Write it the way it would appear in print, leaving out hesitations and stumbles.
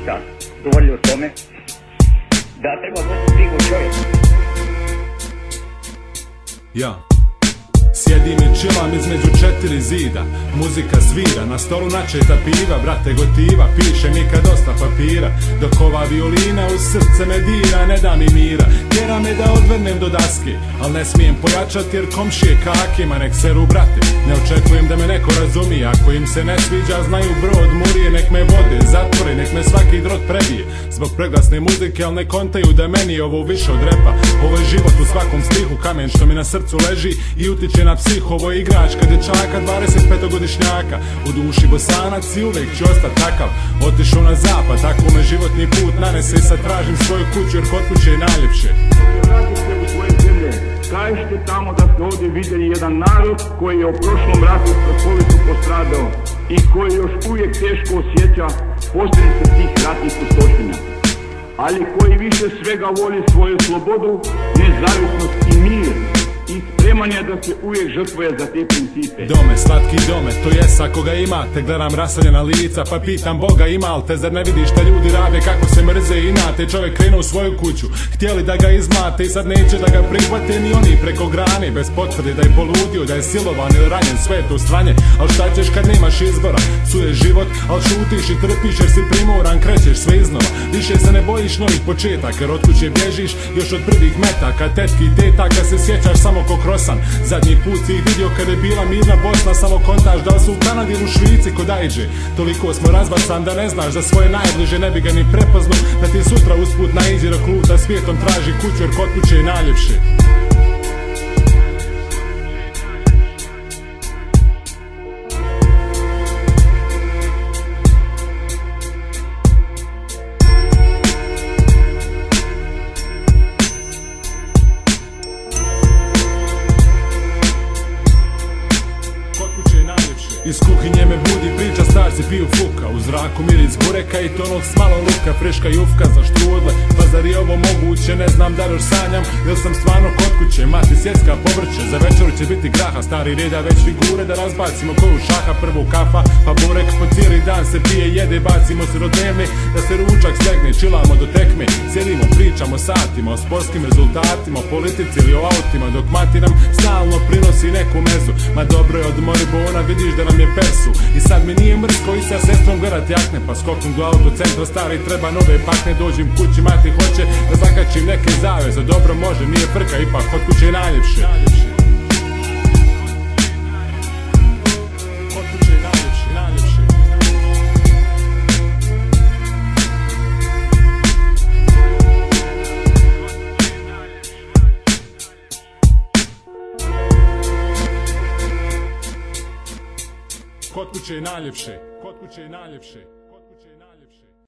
puta govorili o tome da treba voditi brigu o čovjeku. Ja sjedim i chillam između 4 zida, muzika svira, na stolu načeta piva, brate gotiva, piše mi kad dosta papira, dok ova violina u srce me dira, ne da mi mira, tjera me da odvrnem do daske, al ne smijem pojačat jer komšije kakima, nek seru brate, ne očekujem da me neko razumije, ako im se ne sviđa znaju brod murije, nek me vode, zatvore, nek me svaki drot prebije, zbog preglasne muzike, al ne kontaju da meni je ovo više od repa, ovo je život u svakom stihu, kamen što mi na srcu leži i utiče na psih, ovo je igračka dječaka 25-godišnjaka, u duši bosanac i uvijek ću ostat takav, otišao na zapad, tako me životni put nanese i sad tražim svoju kuću jer kod kuće je najljepše. Vratite u svoje zemlje, kažete tamo da ste ovdje vidjeli jedan narod koji je u prošlom ratu strahovito postradao i koji još uvijek teško osjeća posljedice tih ratnih pustošenja, ali koji više svega voli svoju slobodu, nezavisnost i mir i spreman je da se uvijek žrtvuje za te principe. Dome, slatki dome, to jes ako ga imate, gledam raseljena lica pa pitam Boga ima li te, zar ne vidiš šta ljudi rade kako se mrze i inate, čovjek krenu u svoju kuću, htjeli da ga izmlate i sad neće da ga prihvate ni oni preko grane, bez potvrde da je poludio, da je silovan ili ranjen, sve je to stranje, al šta ćeš kad nemaš izbora, psuješ život, al šutiš i trpiš jer si primoran, krećeš sve iznova, više se ne bojiš novih početaka jer od kuće bježiš još od prvih metaka, tetki i tetaka se sjećaš samo ko krosan, zadnji put si ih vidio kada je bila mirna Bosna, samo kontaš da li su u Kanadi ili u Švici kod Ajđe, toliko smo razbacan da ne znaš za svoje najbliže, ne bi ga ni prepozno, da ti sutra usput naiđe dok luta svijetom traži kuću jer kod kuće je najljepše. Iz kuhinje me budi priča, starci piju fuka, u zraku miris bureka i tonut s malo luka, friška jufka za štrudle, pa zar je ovo moguće, ne znam da još sanjam, jer sam stvarno kod kuće, mati sjecka povrće, za večeru će biti graha, stari reda već figure da razbacimo koju šaha, prvo kafa, pa burek, po cijeli dan se pije, jede, bacimo se do dnevne, da se ručak stegne, čilamo do tekme, sjedimo, pričamo satima o sportskim rezultatima, o politici ili o autima, dok mati nam stalno prinosi neku mezu, ma dobro je od Moribona, vidiš da nam je persu i sad mi nije mrsko i sa sestrom gledat jakne, pa skoknem do autocentra stari, treba nove pakne, dođem kući, mati hoće da zakačim neke zaveze, dobro može, nije frka, ipak kod kuće je najljepše. Kod kuće je najljepše, najljepše. Kod kuće je najljepše, kod kuće je najljepše.